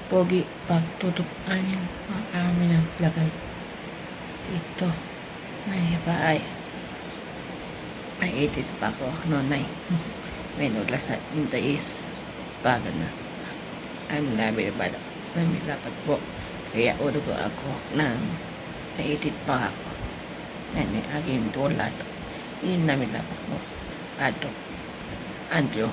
pogi pagtutup amin amin ang lagay dito. Ay bahay. Ay 80s pa ako nonay. May nula sa intais baga na ang namin ba namin dapat po kaya ulo ko ako ng 80 pa ako nani aging dolat yun namin dapat po ato andyo.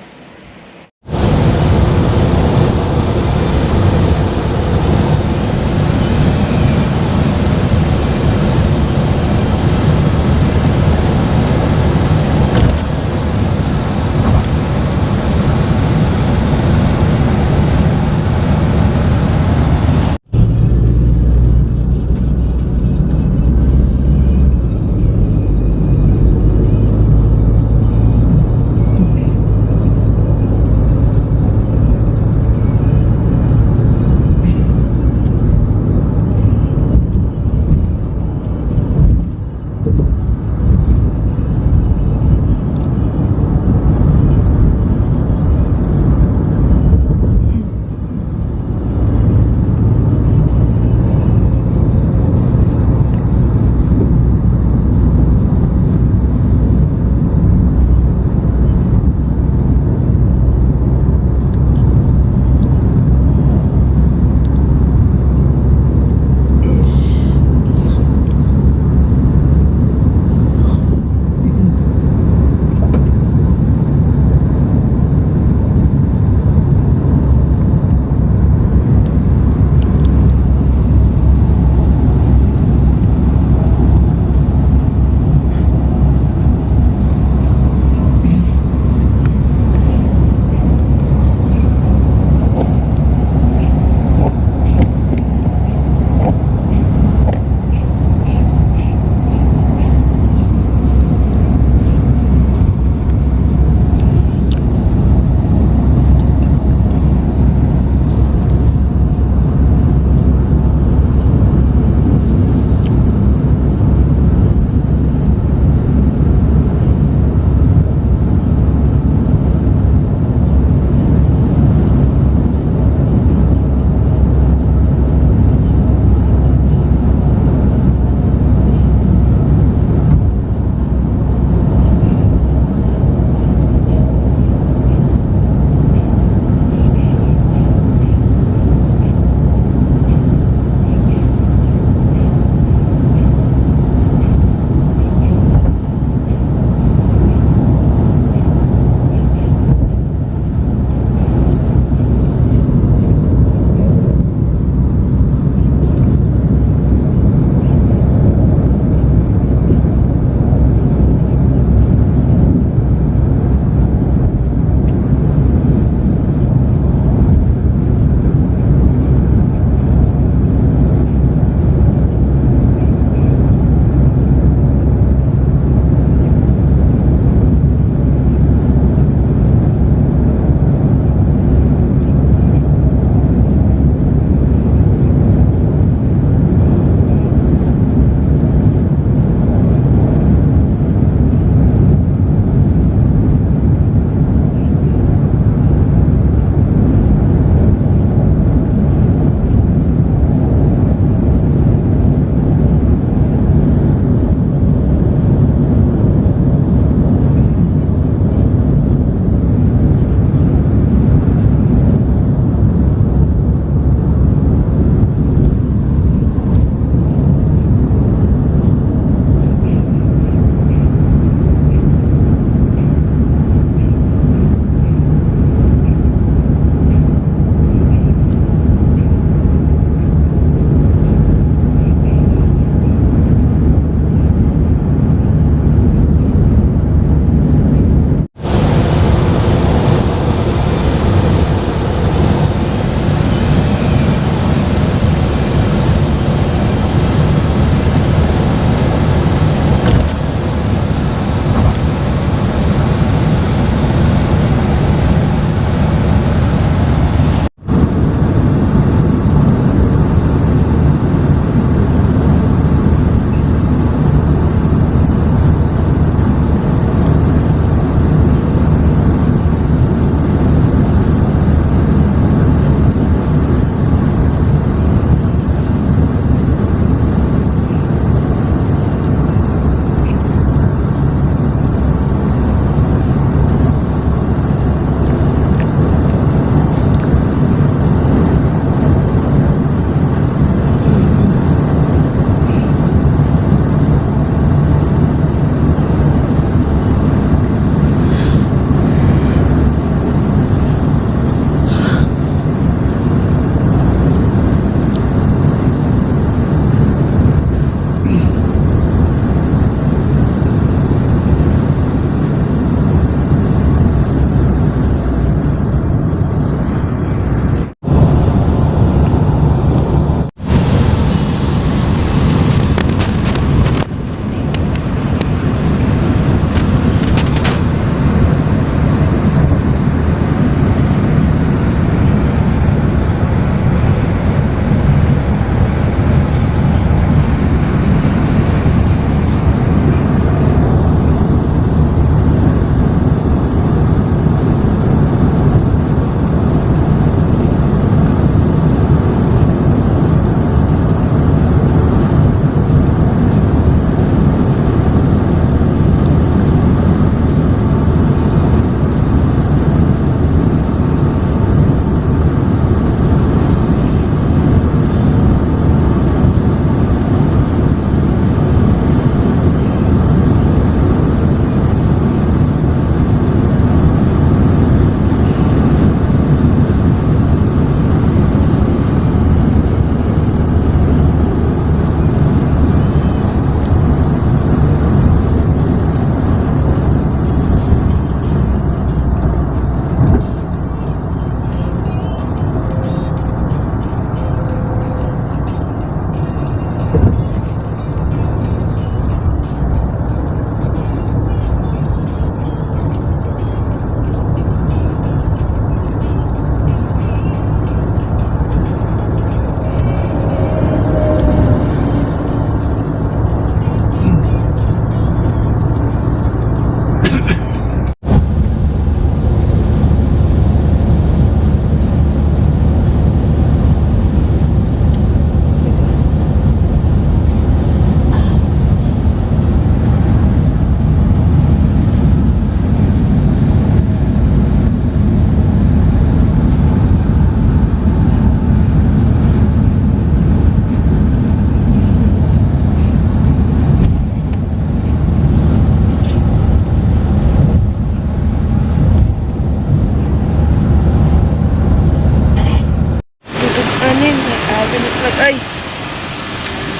anin. Nag-aga na vlog ay.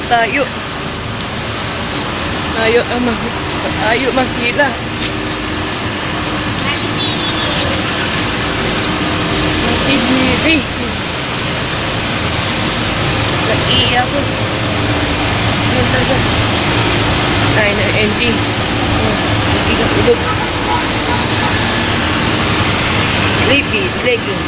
Tayo. Tayo mahila. Matibili. Naiya ko. Ano talaga? Ay, na-ND. Hindi na ulog. Sleepy, legging.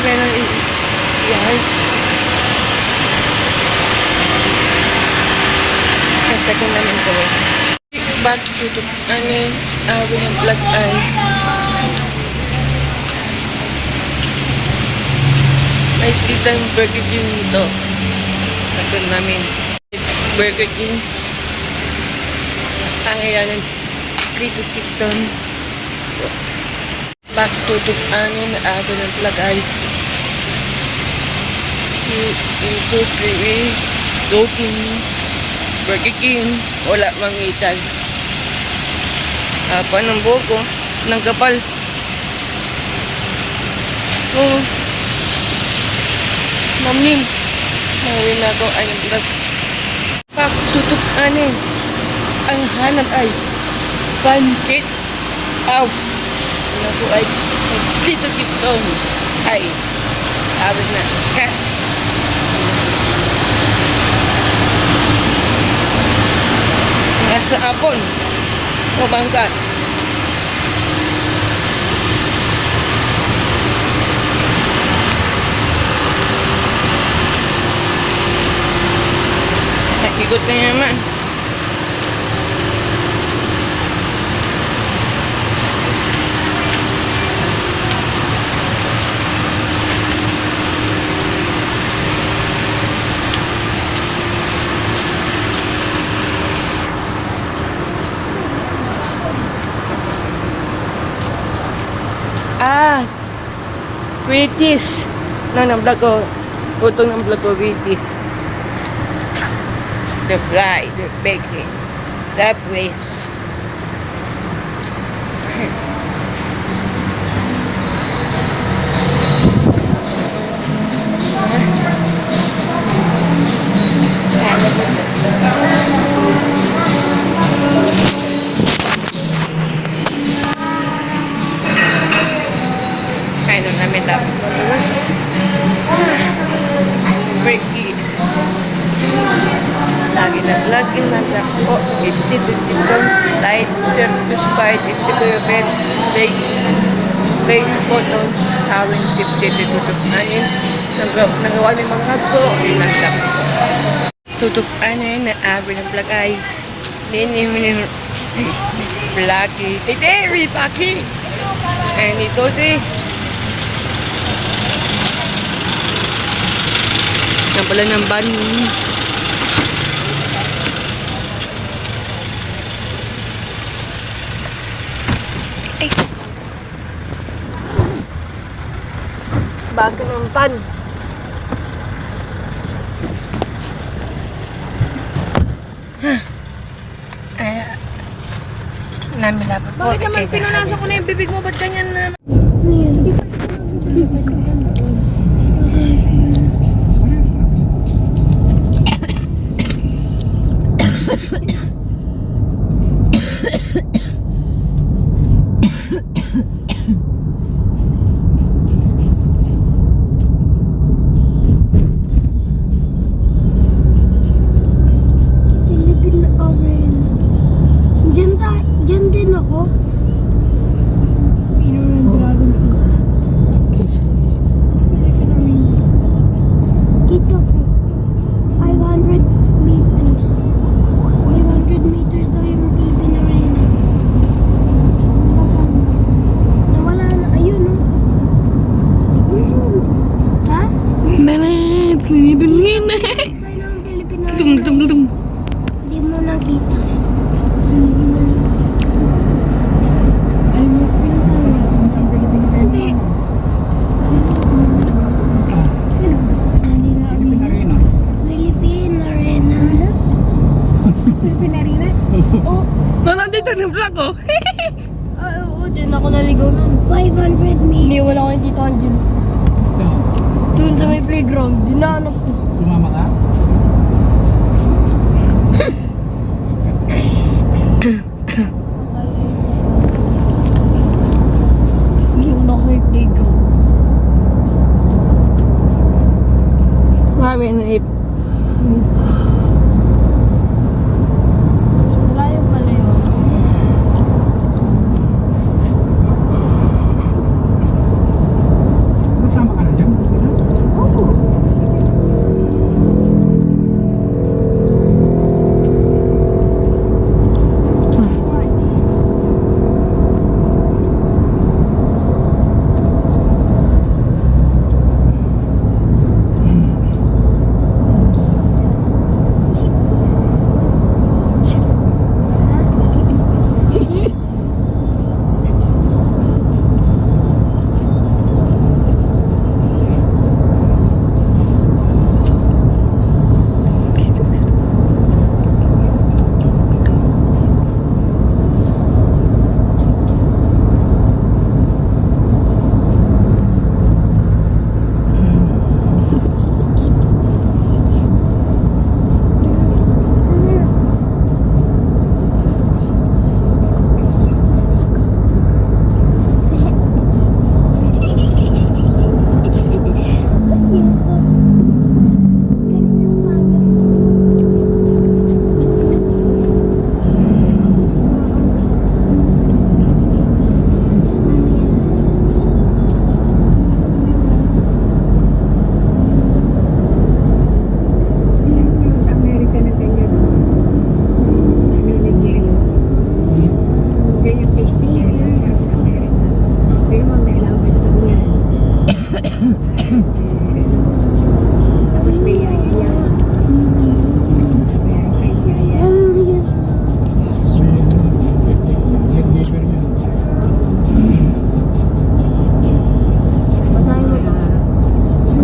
Ganun. Yan. Nagtatin namin kami. Back to the, awi ng vlog ay. May kitang Burger King dito. Nagtatin namin. Burger King. Ang ayan, dito tikton. Back to the, awi ng vlog ay. Ito, Priwi, Doking, Burger King, wala mangitan. Apa ng buko, ng kapal. Oh. Mamlim. Mawin na ako ay ng vlog. Tutup anin. Ang hanap ay pancake house. Ako ay dito tipton ay awit na cash. Nasa apon o bangka. Ikot na naman. Wheaties. Ng vlog ko. Utong ng vlog ko, Wheaties. The fly, the baking, that waste. Kain na namin tapos. Breaky. Lagi nag-login na po. 50-50 light 35 50 ko yung bed. Play photo. Hawin 50-50 nagawa ng mga ko. Inasap ko. Tutup na abi ng vlog ay. Nini vloggy. Hindi, vloggy. And ito di. Yan pala ng ban. Ay. Bago ng ban. Ay, namin dapat po. Bakit naman pinunasan ko na yung bibig mo? Ba't ganyan na? Diyan din ako. Dito po. 500 meters. 500 meters daw yung Philippine Arena. Nawala na. Ayun, no? Ha? Nanay, pinibili na. Saan ang Philippine Arena? Hindi mo nakita. Oh, No, nandito na yung vlog, oh. Oo, dyan ako naligaw nun. 500 meters. Iniwan ako yung Tito Angel. Doon sa may playground, dinanap ko. Sumama ka? Iniwan ako sa may playground. Mami, naip. Malayo pala yun. Masama ka na dyan? Oo. Sige. Sa Amerika na ganyan. Ano na jello. Ganyan tasty jello. Sarap sa Amerika. Pero may allowance daw yan. Tapos may yaya yan. Meron kay yaya. Basahin mo ito.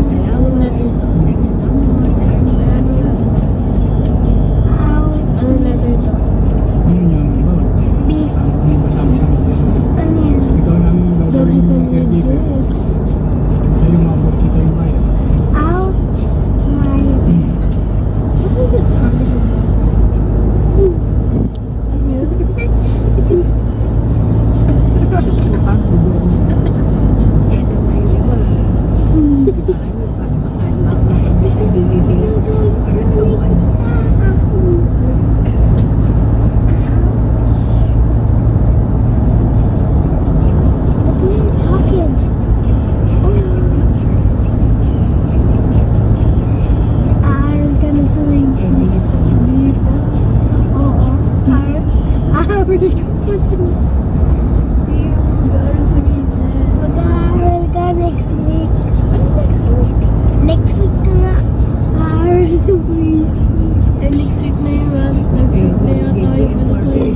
Allowance natin sa Ouch. Ano letter ito? B. Ano yan? Ikaw namin gagawin yung caregiver. Siya yung mabot, siya yung bayad. Ouch. My. What are you talking about? Ito may iba. Bisa bibilang. Para tuwan. What are you talking? Aaron ka na sa races. Oo. Aaron ka pa sa mag-aaral ka next week. Ano next week? Next week ka nga. Aaral sa races. Eh, next week na yun. Next week na yata yung ano to eh.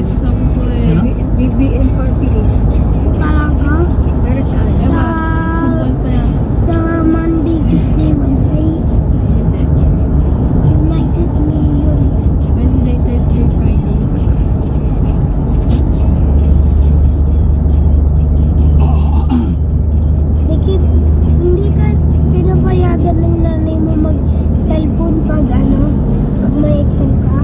Exam ko eh. BBM party list. Talaga? Para saan? Sa, Sumbol pa yan. sa Monday, Tuesday, Wednesday. United Million. Wednesday, Thursday, Friday. Hindi ka pinapayagan ng nanay mo mag-cellphone pag ano, pag may exam ka.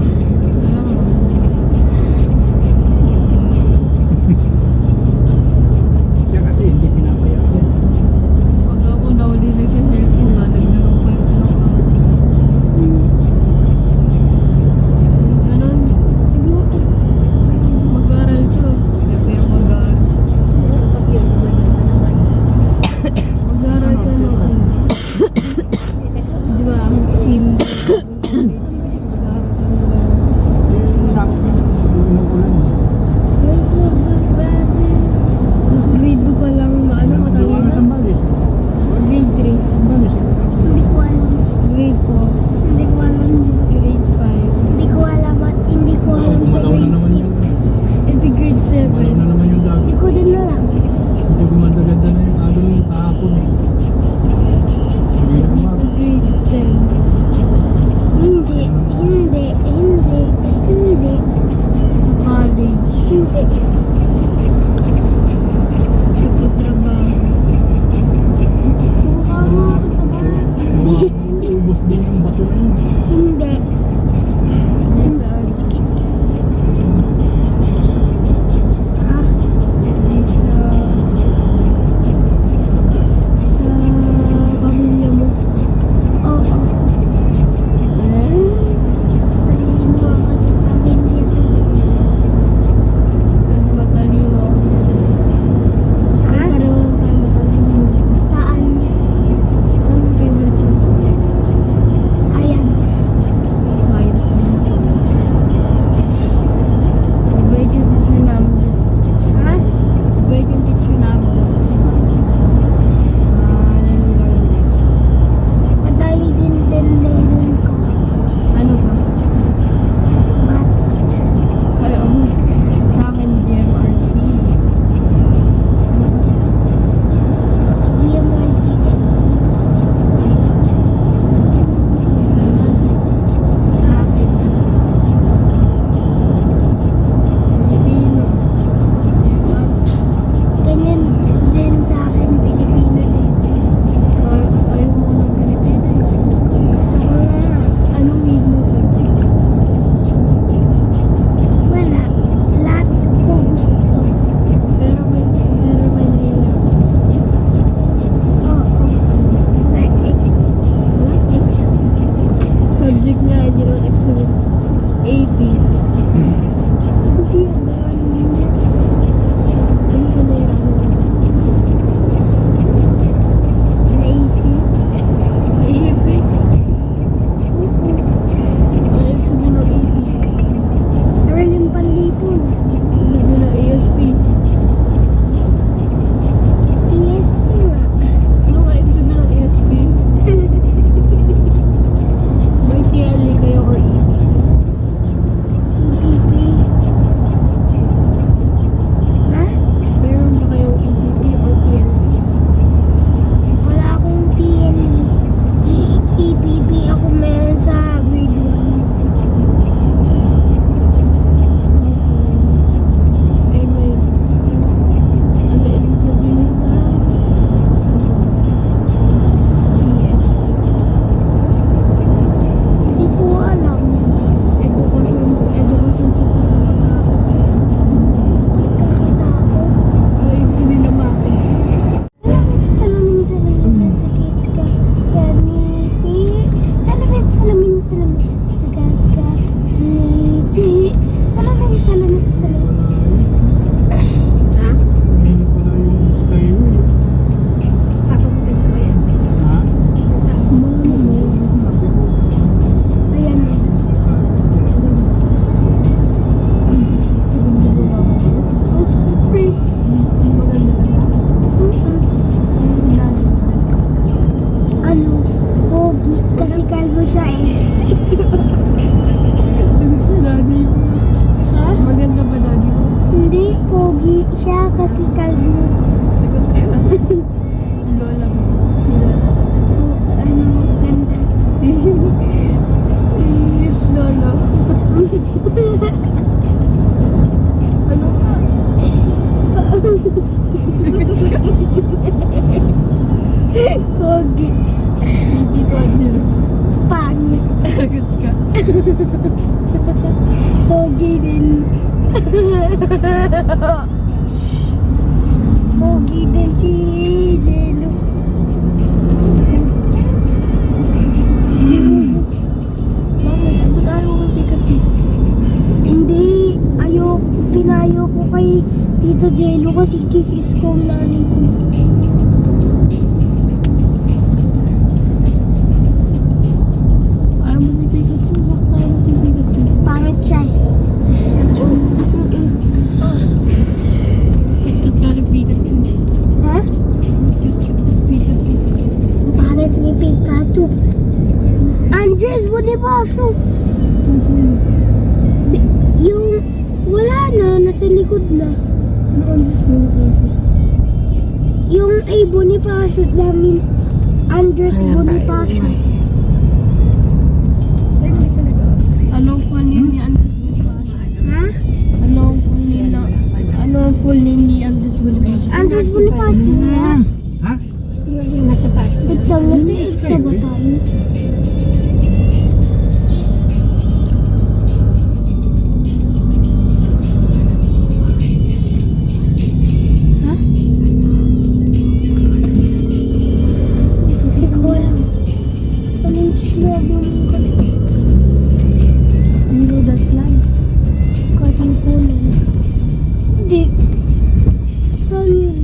AP? Hindi alam. Ano ka nahirapan? Naisip. Sa AP? Ano yung sabi ng AP? Aralin Panlipon. Sabi ng ASP? ESP nga. Ano nga yung sabi ng ASP? May TLE kayo or EP? EPP. Ha? Meron ba kayong EPP or TLE? Wala akong TLE. EPP ako meron sa grade 1. Ay, may... Ano yung sabihin ba? ESP. Hindi ko alam. Education sa pagkakataon. Kakatakot. Ay, sabihin na mati. Salamin sa kids ka. Ganiti. Salamin sa kids ka. Ganiti. Salamin. Ha? Ano pala yung skyway? Papunta sa kaya. Ha? Sa Ayan. Oh, free. Ano? Pogi. Kasi kalbo siya eh. Ha? Maganda ba daddy mo? Hindi, pogi siya kasi kalbo. Sagot ka. Lola mo. Ano, ganda. Lola. Ano ka? Pogi. City Padil. Pangit. Sagot ka. Pogi din. Pogi din si Jello. Bakit? Ba't ayaw mo Pikachu? Hindi, pinayo ko kay Tito Jello kasi kikis ko ang nanay ko. Ayaw mo si Pikachu? Bakit ayaw mo si Pikachu? Pangit siya eh. Cute ka rin Pikachu. Ha? Cute na Pikachu. Pangit ni Pikachu. Andres Bonifacio. Nasaan? Yung wala na, nasa likod na. Ano ang display? Yung A Bonifacio, that means Andres Bonifacio. Anong full name ni Andres Bonifacio? Ha? Anong full name ni Andres Bonifacio? Andres Bonifacio. Ha? yung nasa past. Wait lang, nasa isa ba tayo? Ha? Hindi ko alam. Anong sinabi mo ka? Zero that fly. Katipunan. Hindi. Saan yun?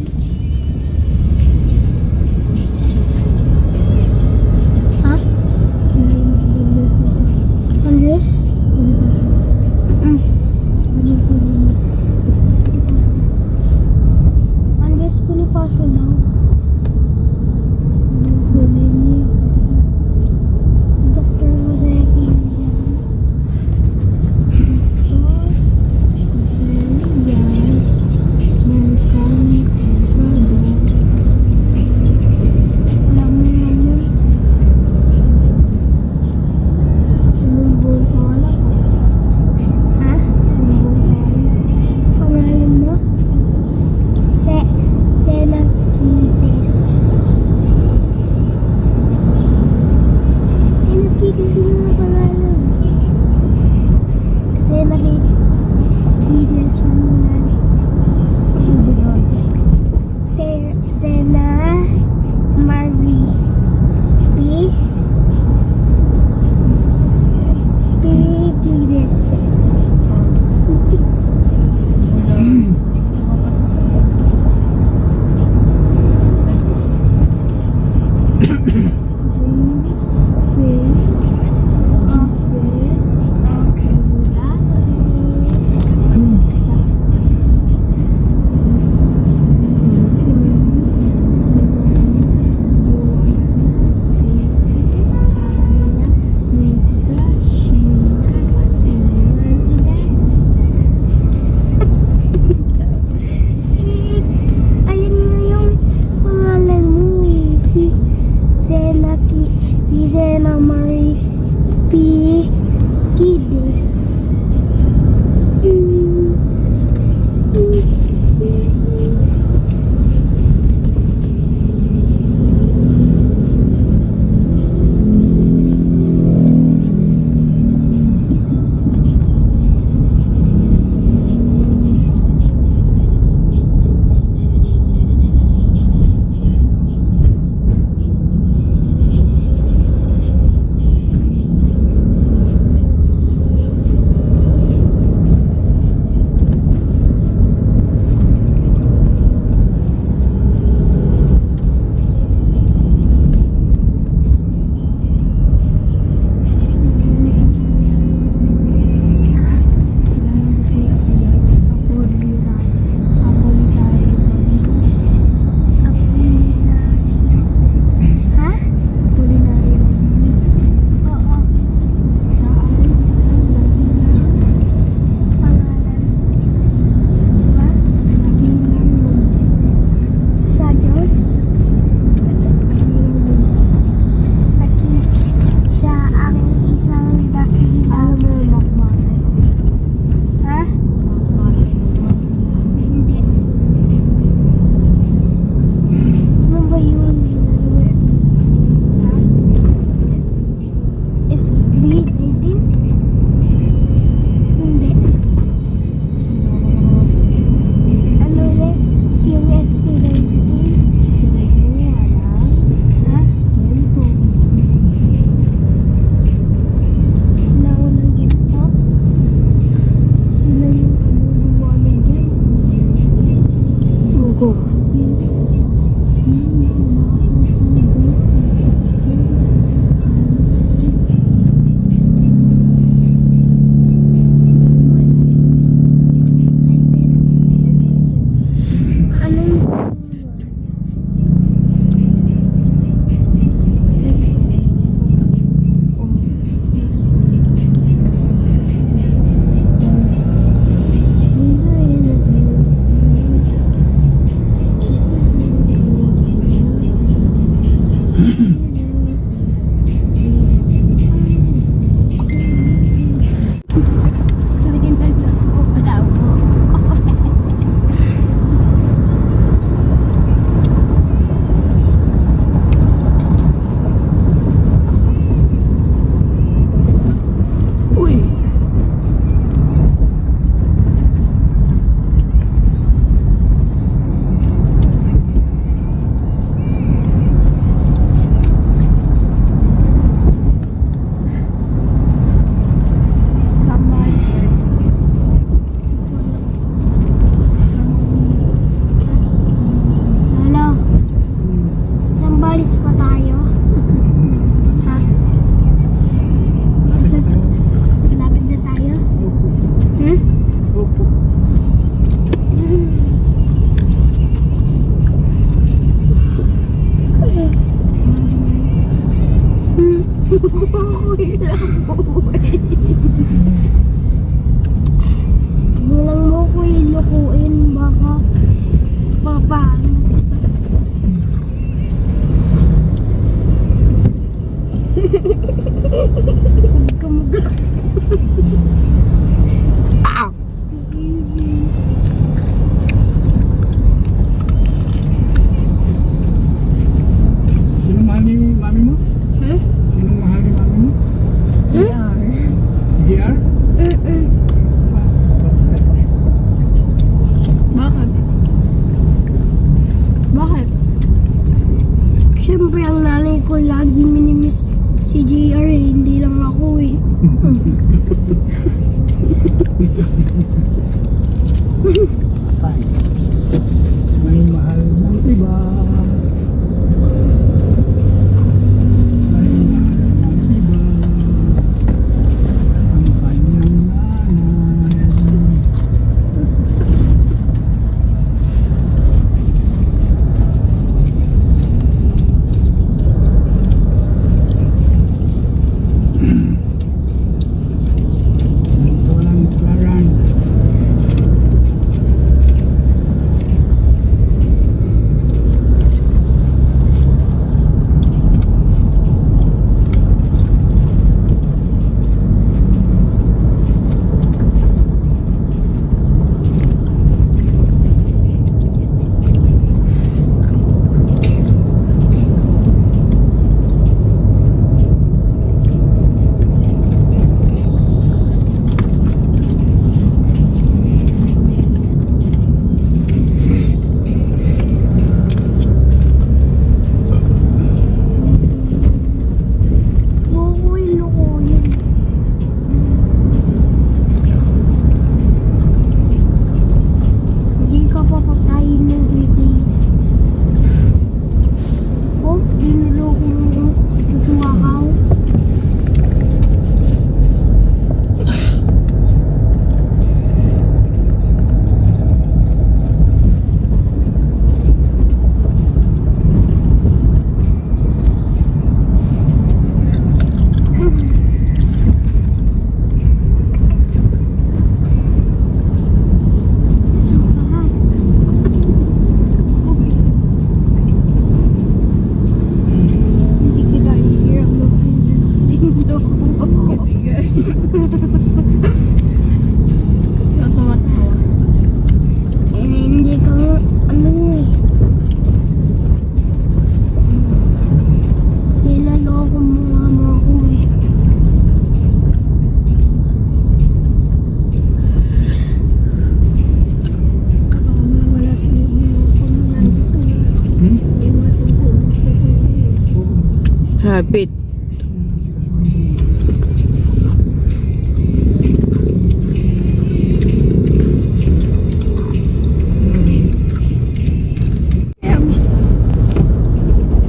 Kapit.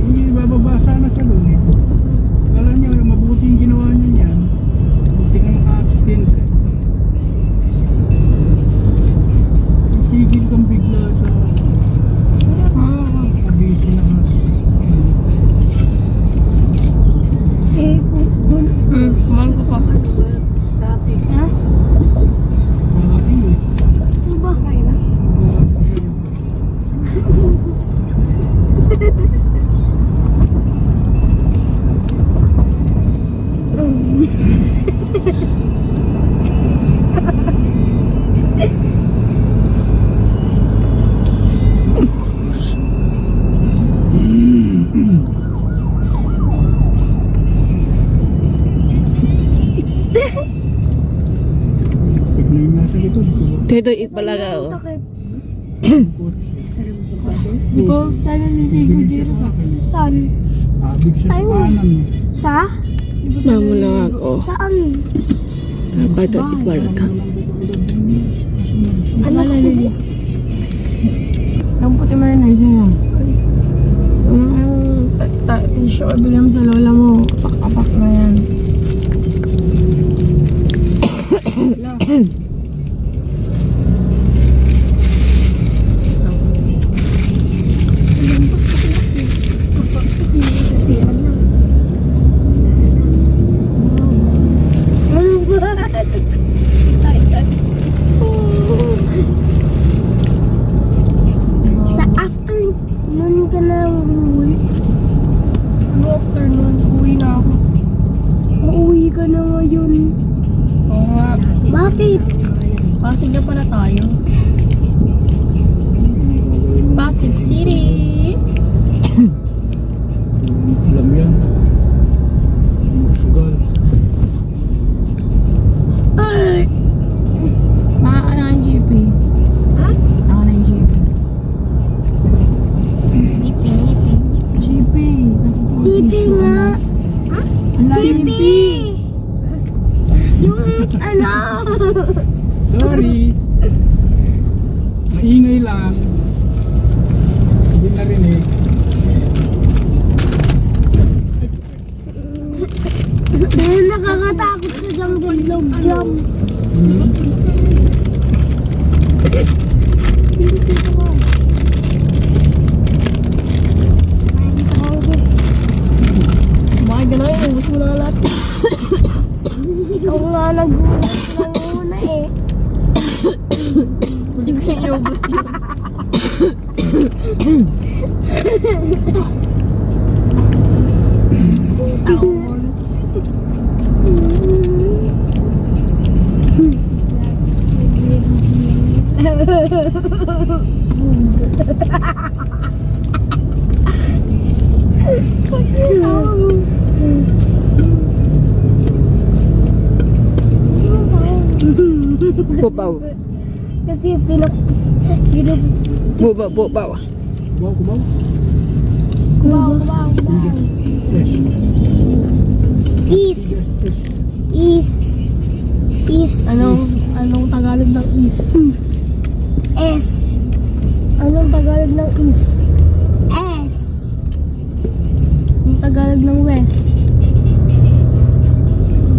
Hindi bababa sana sa doon. Kala niya mabuti yung ginawa niya niyan. Buti na maka-accident. Tigil kang bigla sa kabisi na mas. Mahal ko pa. Ha? Malaki eh. Ano ba? Tignan yung nasa likod ko. Dito ipalaga oh. Takip. Di ba? Tayo naliligo dito sa... Saan? Abig siya sa kanan eh. Sa? Mamo lang ako. Saan? Bata ipalaga. Ano naliligo? Ang puti mo rin siya yan. Tissue ka bilang sa lola mo. Apak-apak na yan. Ano ba? Sa afternoon ka na uuwi. Ano afternoon? Uwi na ako. Uuwi ka na ngayon. Oo nga. Bakit? Pasig na pala tayo. Pasig City! Alam yan. Sugal. Ay! Nakaka na yung GP. Ha? Nakaka na yung GP. GP. GP nga. Ang lalim. GP! Yung ano? Sorry. Maingay lang. Hindi narinig. Nakakatakot sa jungle log jump. Bakit gano'n yun? Ubus mo na lahat. Ikaw nga nag-uus ng una eh. Hindi ko yung iubos yun. Taon. Bubaw. Kasi pinup... Bubaw, bubaw. Kubaw, kubaw. Kubaw. Yes. East. East. Anong Tagalog ng East? S. Anong Tagalog ng East? S. Anong Tagalog ng West?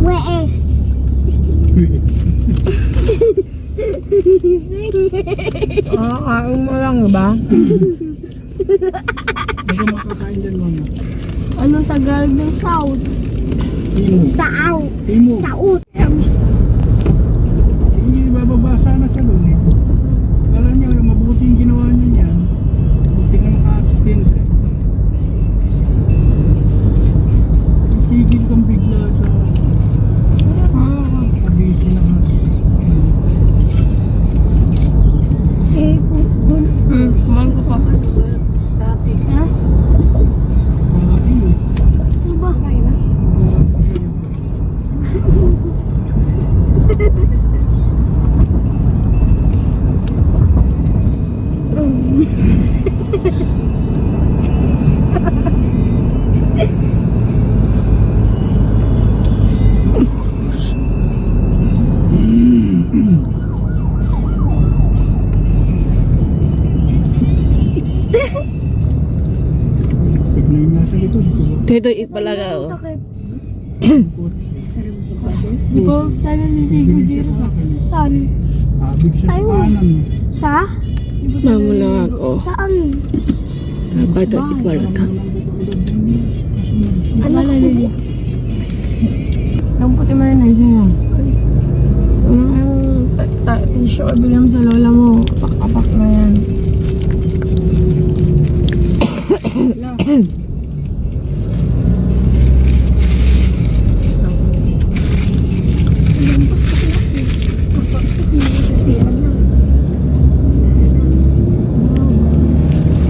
West. Kain mo lang, ba? Baka makakain dyan mama. Anong Tagalog ng South? Timo. South. Timo. South. Hindi bababa sana sa doon eh. Kala niya mabuti yung ginawa niya niyan. Buti na maka-accident. Tigil kang bigla sa kabisi na mas. Mahal ko pa. Ha? Malaki eh. Ano ba? Dito ipalaga oh. Takip. Di ba tayo naliligo dito sa Saan? Abig siya sa kanan eh. Sa? Mamulang ako. Saan? Dapat ipalaga. Ano naliligo? Ang puti mo rin na siya. Show bilang sa lola mo. Pak-apak na yan.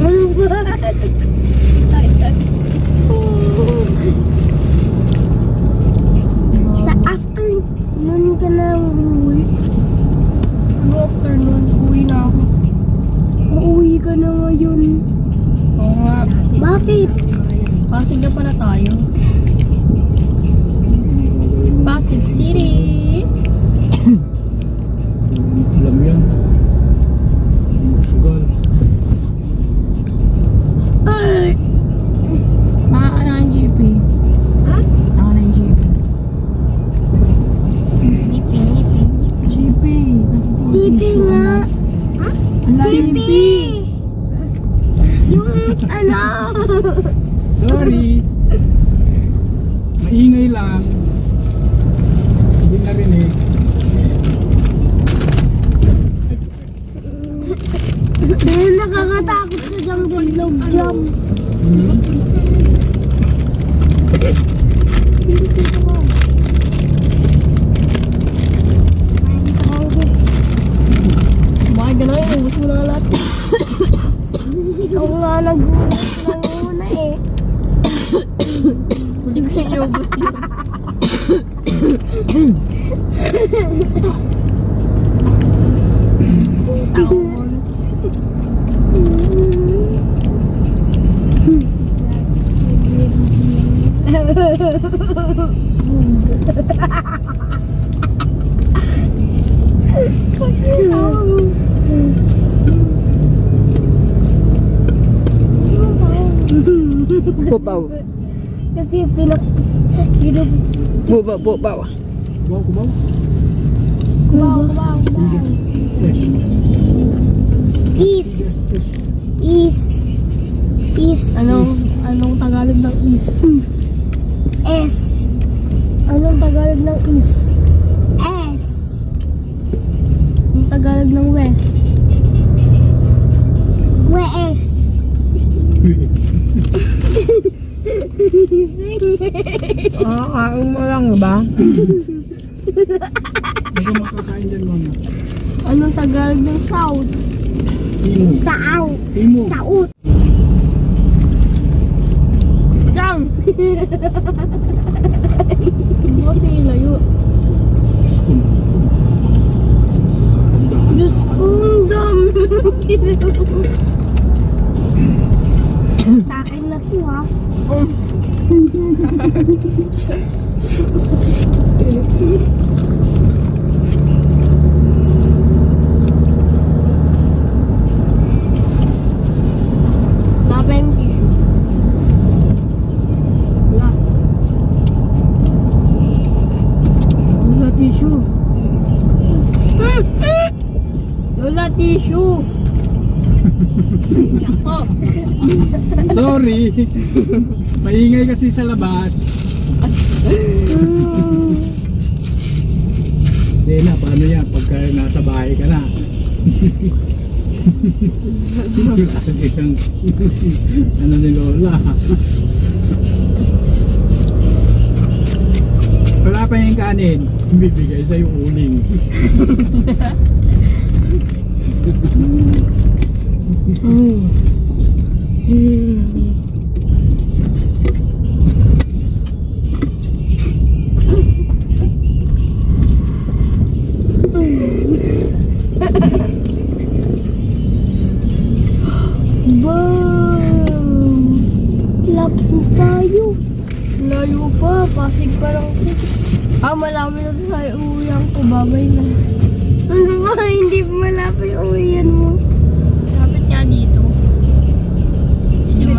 Ano ba? Sa afternoon ka na uuwi. Ano afternoon? Uwi na ako. Uuwi ka na ngayon. Oo nga. Bakit? Pasig na pala tayo. Pasig City. Alam yan. Sugal. Ay! Maka na yung GP. Ha? Maka na yung GP. Nipi. GP. GP nga. Ang lalim. GP! Yung ano? Sorry. Maingay lang. Hindi narinig. Dahil nakakatakot sa jungle log jump. Bakit gano'n? Ubus mo na lahat. Ikaw nga nagulat ng una eh. Hindi ko yung iubos yun. Tao mo. Bubaw. Kasi pinup... Bubaw, bubaw. Kubaw. Kubaw. Yes. East. East. Anong Tagalog ng East? S. Anong Tagalog ng East? S. Anong Tagalog ng West? West. Kain mo lang ba? Hindi ko makakain dyan mama. Anong Tagalog ng South? Timog. South. Timog. South. Jang! Hindi kasi layo. Diyos kong dami. Sa akin na to ha. Wala pa yung tissue. Wala. Wala tissue. Wala tissue. Oh, Sorry. Maingay kasi sa labas. Sena, paano yan? Pagka nasa bahay ka na. Lagi kang ano ni Lola. Wala pa yung kanin. Bibigay sa'yo uling. Lapit tayo. layo pa. Pasig pa lang. Malapit na sa uwihan ko. Babay na. Ano ba? Hindi malapit yung uwian mo. Lapit nga dito. Medyo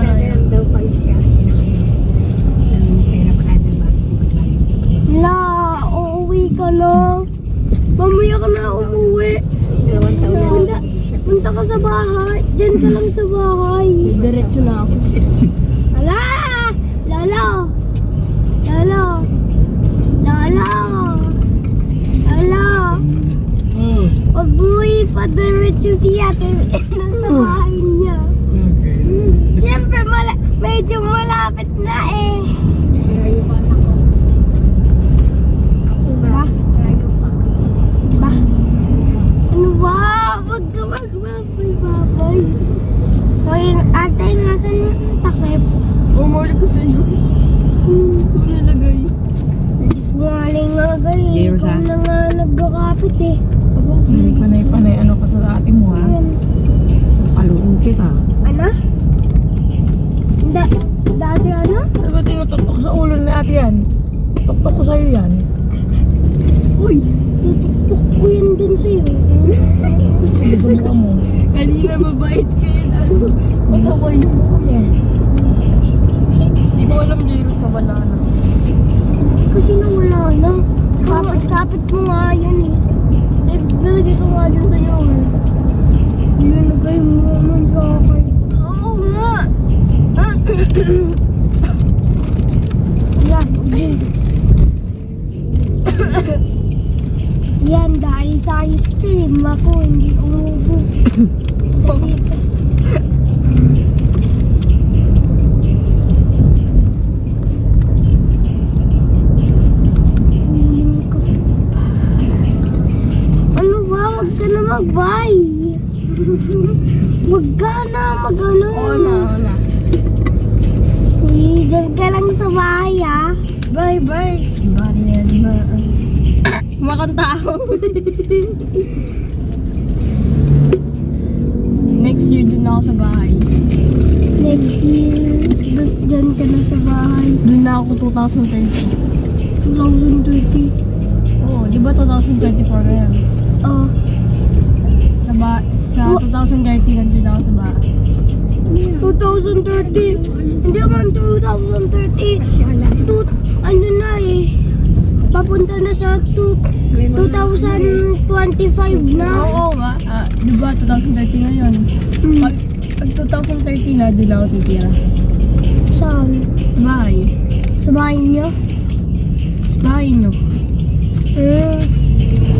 ka na umuwi. 2 taon na Punta, hindi siya. punta ka sa bahay. Diyan ka lang sa bahay. Diretso na ako. Ala! Lalo! Lalo! Lalo! Lalo! Oh, Uy, padiretso si ate. Nasa bahay niya. okay. Siyempre, medyo malapit na eh. Layo pa anak ko. Ako ba? Layo pa. Ba? Ano ba? Huwag ka magbabay-babay. Hoy, ate, nasan yung takip? Umuli ko sa iyo. Ito nilagay. Galing nga gay. Ikaw na nga nagkakapit eh. Hindi panay-panay ano ka sa ate mo ha. Ayan. Kaluin kita. Ano? Dati ano? Ano ba tinututok sa ulo ni ate yan? Tuktok ko sa'yo yan. Uy! Tutok ko yan din sa'yo. Sige, subukan mo. Kanina mabait ka yun. Masaway. Hindi ko alam, Jairus, na banana. Kasi nawala na. Kapit-kapit mo nga yan eh. Nalagay ko nga dyan sa'yo. Nilagay mo naman sa akin. Oo nga. Yan, okay. Yan, dahil sa ice cream, ako hindi umubo. Kasi, Huling ko. Ano ba? Huwag ka na mag-bye. Huwag ka na mag-ano. Oo na. Uy, dyan ka lang sa bahay ah. Bye-bye. Bari na yan, di ba? Kumakanta ako. Next year dun ako sa bahay. Next year, dyan ka na sa bahay. Dun na ako 2030. 2030. Oo, di ba 2024 na yan? Oh. Sa 2030 nandun ako sa bahay. 2030. Hindi naman 2030. Ano na eh. Papunta na sa 2025 na. Oo nga. Di ba 2030 na yun? Pag 2030 na, dun ako titira. Saan? Sa bahay. Sa bahay niyo? Sa bahay, no?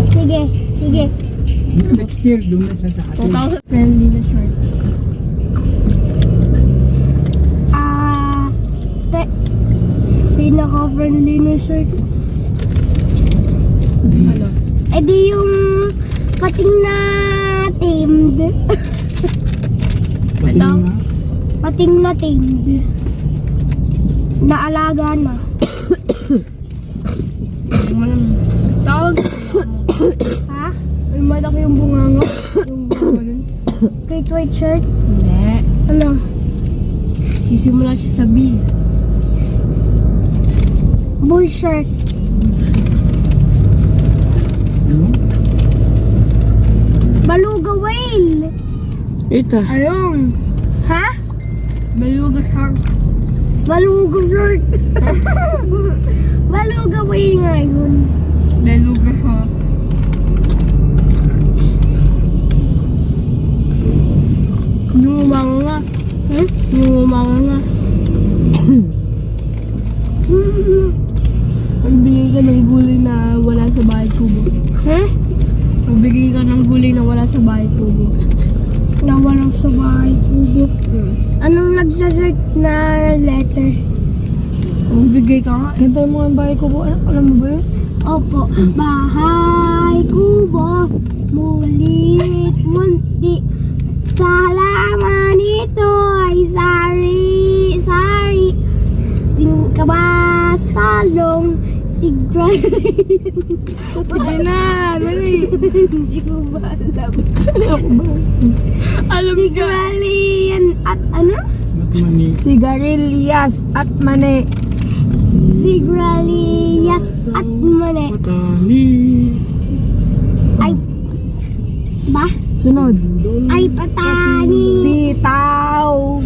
Sige, sige. Next year, doon na sa atin. 2000 friendly na short. Pinaka-friendly na shirt. Ano? Eh di yung pating na tamed. Pati Ito? nga. Pating na tamed. Naalaga na. Tawag. Ha? Ay, malaki yung bunganga. Yung bunganga nun. Great white shirt? Hindi. Ano? Sisimula siya sa B. Bull shirt. Ano? Baluga whale. Ito. Ayun. Ha? Beluga shark. Baluga shirt. Baluga whale nga yun. Beluga shark. Lumanga nga. Lumanga nga. Magbigay ka ng gulay na wala sa bahay kubo. Ha? Magbigay ka ng gulay na wala sa bahay kubo. Nawalang sa bahay kubo. Anong nagsasert na letter? Magbigay ka nga. Hintay mo ang bahay kubo. Alam mo ba yun? Opo. Bahay kubo. Mulit munti. Sa halaman ito ay sari-sari. Sing ka ba salong sigray? Sige na. Dali. Hindi ko ba alam. Alam ka. Sigralian at ano? Matmani. Sigarilyas at mani. Sigralias at mani. Patani. Ay, ba? Sunod. Ay, patani. Sitaw.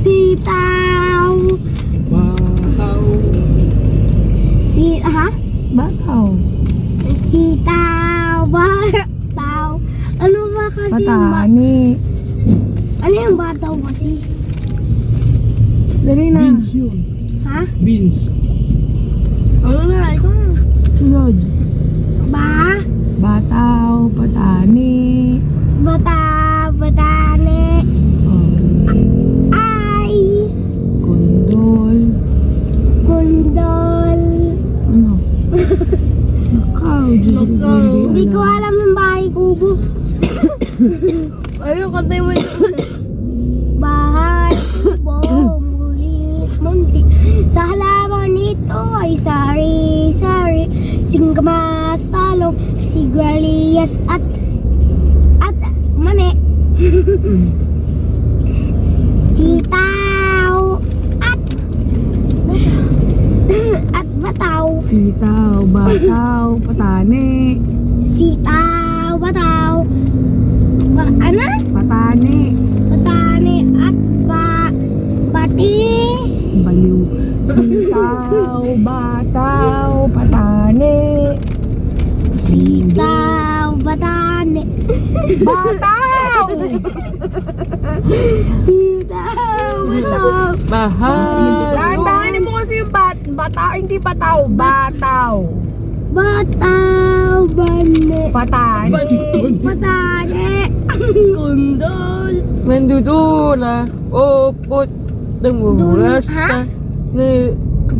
Sitaw. Bataw. Ha? Bataw. Sitaw. Patani. Ano yung bataw kasi? Dali na. Beans yun. Ha? Beans. Ano na, ikaw na. Sunod. Ba? Bataw, patani. Batane. Oh, Ay! kondol. Kundol. Ano? Nakaw, Diyos ko. Hindi ko alam yung bahay kubo. Ayun, kantay mo yun. Bahay kubo. Muling munti. Sa halaman nito ay sari-sari. Singkamas, talong, sigarilyas at mani. Sitaw at bataw. Sitaw, bataw, patani. Sitaw, bataw. Ano? Patani. Patani at bati. Baliw. Sitaw, bataw, patani. Sitaw, batani. Bataw! Sitaw, bataw. Mahal. Tandaanin mo kasi yung bataw, hindi bataw, bataw. Bataw, bane. Patani. Patani. Kundol. Mendudula. Opot. Namuras Ha? na.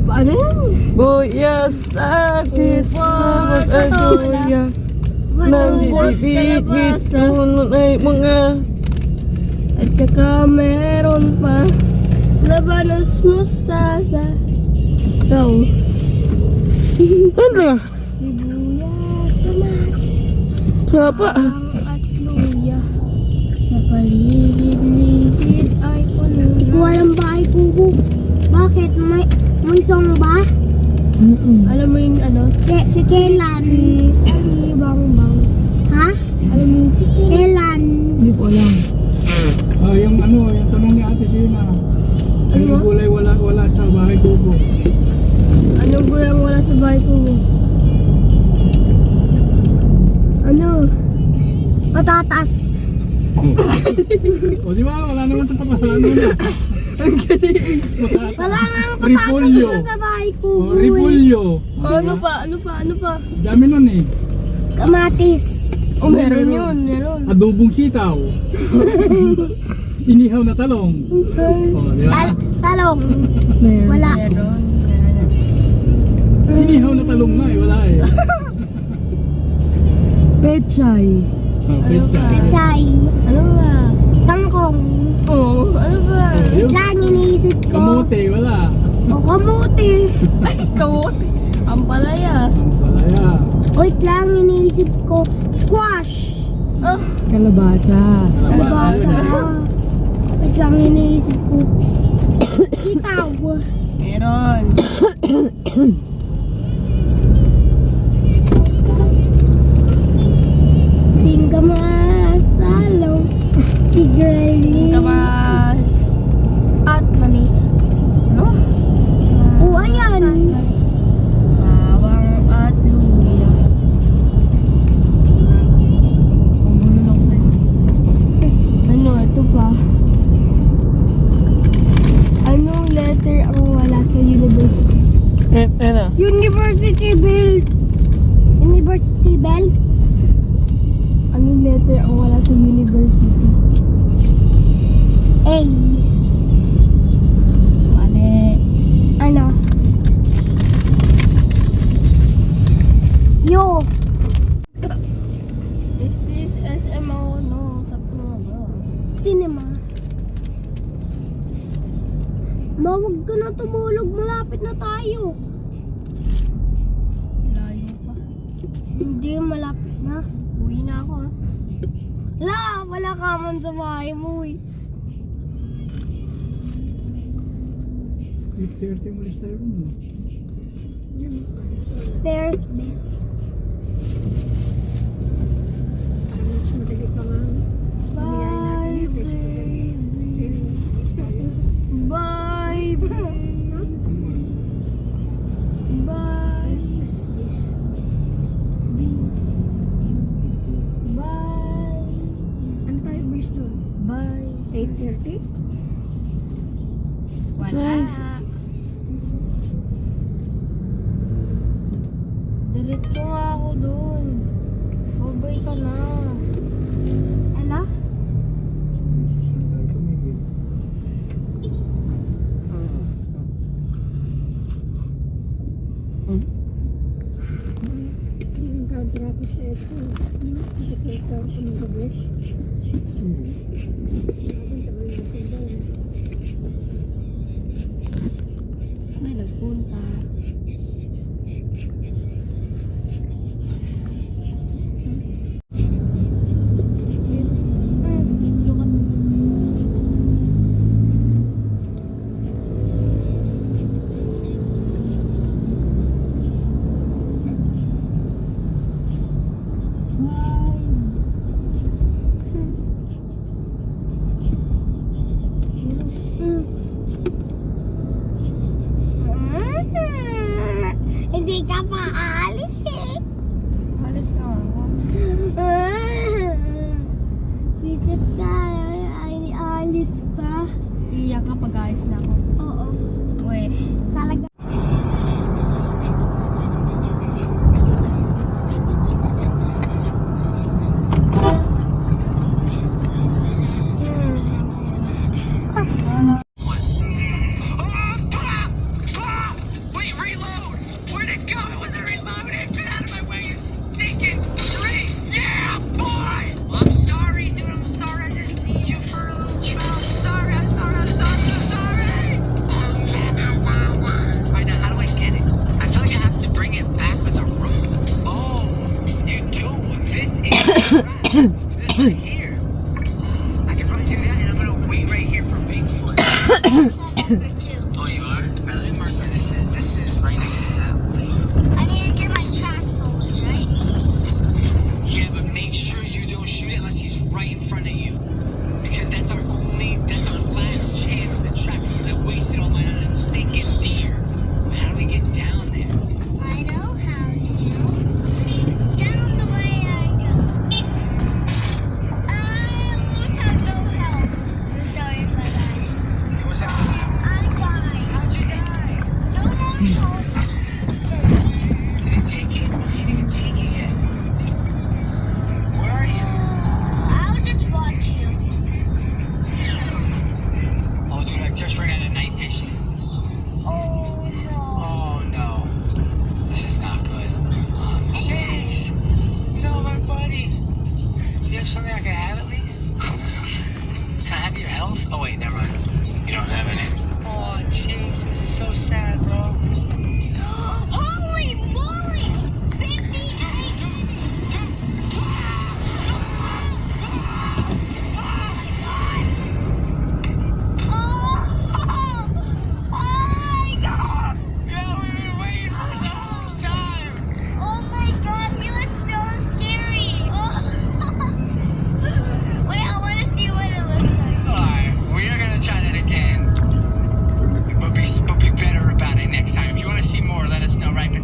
Ano yan? Buyas na Upot sa tula. Nandibibigit tunod ay mga. At saka meron pa labanos mustasa. Ikaw. Ano? Sibuyas, kamatis, Sapa. bawang at luya. Sa paligid-ligid ay puno. Walang bahay kubo. Bakit? May song ba? Alam mo yung ano? Si Kelan. Si Bangbang. Ha? Alam mo yung si Kelan. Hindi ko alam. Yung tanong ni Ate Sina. Anong gulay wala sa bahay kubo? Anong gulang wala sa bahay ko? Ano? Patatas. O di ba? Wala naman sa patatas. Wala naman. Ang galing. Wala nga ang Repolyo. patatas sa bahay O, kubo. repolyo. Ano pa? Ano pa? Ano pa? Dami nun eh. Kamatis. Oh, meron yun. Meron. Adobong sitaw. Inihaw na talong. O, di ba? Talong. Meron. Wala. Meron. Inihaw na talong na eh. Wala eh. Pechay. O, petsa. Chay. Ano ba? Tangkong. Oh, ano ba? Ayun. Lang iniisip ko. Kamote, wala. O kamuti. Ay, kawot. Ang palaya. Ang palaya. Wait lang, iniisip ko. Squash. Oh, Kalabasa. Albasa. Wait lang, iniisip ko. Sitaw. meron. Singkamas. Talong. Sigarilyas. Kamas. At mani. Ano? O ayan. Bawang at luya. Ano, ito pa. Anong letter ang wala sa university? Ano? University Bell. University Bell. Anong letter ang wala sa university? A. Mali. Ano? Yo. This is SMO, no? Tapno ba? Cinema. Mawag ka na tumulog. Malapit na tayo. Layo pa. Hindi, malapit na. Uwi na ako, ha? Wala ka man sa bahay mo eh. 8:30 mo tayo rin. There's best. Mas madali pa nga. Bye, baby. Bye, baby. Bye. Bye. Ano 8:30? Wala. Diretso nga ako dun. Sobay ka na. Ano? Yung traffic sa EDSA. Ito ko ng gabi. May nagpunta. Lukat. Hindi ka pa aalis eh. Alis ka ako. Visit ka, ay alis ka. Iiyak ka pag ayos na ako. Oo. Uwe. Talaga. Wait, reload! Where'd it go? It wasn't reloaded! Get out of my way, you stinking tree! Yeah, boy! Well, I'm sorry, dude. I'm sorry. I just need you for a little trial. I'm sorry. I'm sorry. I'm sorry. I'm sorry. Right now, how do I get it? I feel like I have to bring it back with a rope. Oh, you don't. This is the trap. This right here. I can probably do that, and I'm gonna wait right here for Bigfoot. Oh, you are? Alright, let me mark where this is. This is right next to that lake. I need to get my track going, right? Yeah, but make sure you don't shoot it unless he's right in front of you. Because that's our last chance to track him. Because I wasted all mine on a stinking deer. How do we get down there? I know how to. Down the way I go. I almost have no help. I'm sorry if I died. Hey, what's that? I died. How'd you die? No more help. Did he take it? He didn't even take it yet. Where are you? I'll just watch you. Oh, dude, I just ran out of night fishing. Oh no. Oh, no. This is not good. Chase! No, my buddy. Do you have something I can have at least? Can I have your health? Oh, wait, never mind. You don't have any. Oh, Chase, this is so sad, bro. Holy moly! 58! Oh my god! Yeah, we've been waiting for the whole time. Oh my god, you look so scary! Wait, I want to see what it looks like. Alright, we are gonna try that again. But be better about it next time. If you want to see more, let us know right back.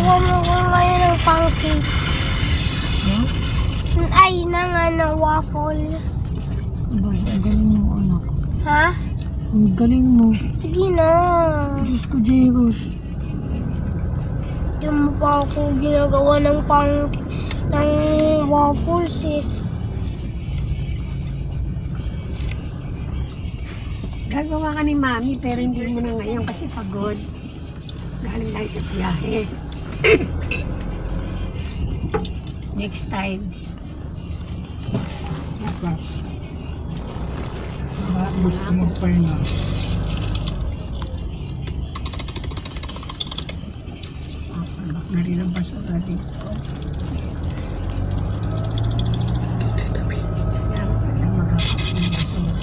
Gawa mo ko ngayon ng pancake. Ay, waffles. Ang galing mo, anak. Ha? Ang galing mo. Sige na. Diyos ko, Jairus. Di mo pa ako ginagawa ng waffles eh. Gagawa ka ni Mami, pero hindi mo na ngayon kasi pagod. Galing tayo sa biyahe. Next time. Bukas. Gusto mo pa yun na. Narin ang basura dito. Yan, walang magagawa ng basura.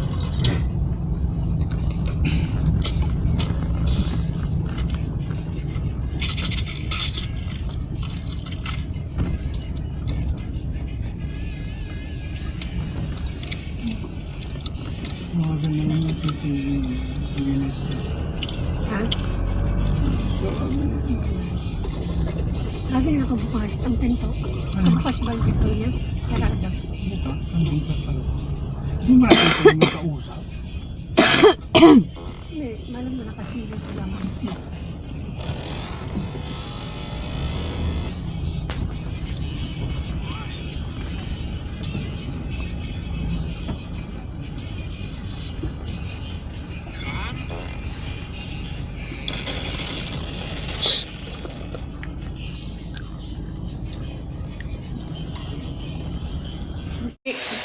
Mga ganun yung titigil. Ha? Lagi na nakabukas ang pinto. Nakabukas ba ang pinto niya? Sarado. Buka, sandun sa salo. Hindi mo natin ito yung makausap. Hindi, malam mo nakasilip ko lang.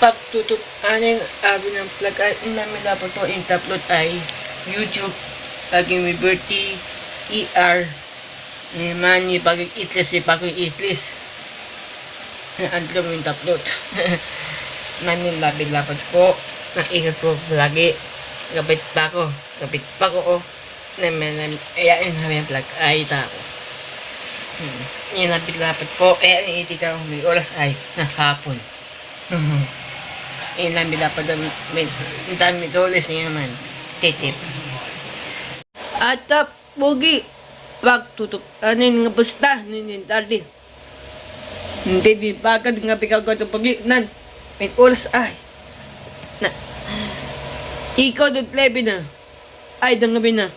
Pagtutok aning abi ng plug ay namin dapat po in-upload ay YouTube paging may birthday ER mani paging itlis paging itlis ang mo in-upload namin lapit po naingat po lagi kapit pa ko namin ayain namin plug ay tao yung lapit po ititaw may oras ay na hapon. Ilang dapat ang dami doles niya man titip at pugi wag tutok anin nga busta nin tardi hindi di bagad nga bikaw ko pugi nan may oras ay na ikaw dut lebi na ay dangabi na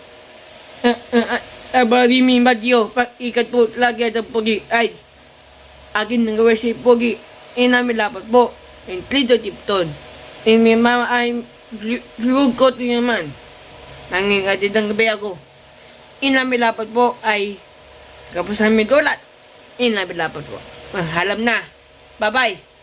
abari mi madyo pag ikat po lagi at pugi ay akin nang gawin si pugi inami lapat po include tipton. May mama ay lugkot niya man. Nangingatid ang gabi ako. Inami lapat po ay kapos namin tulat. Inami lapat po. Halam na. Bye-bye.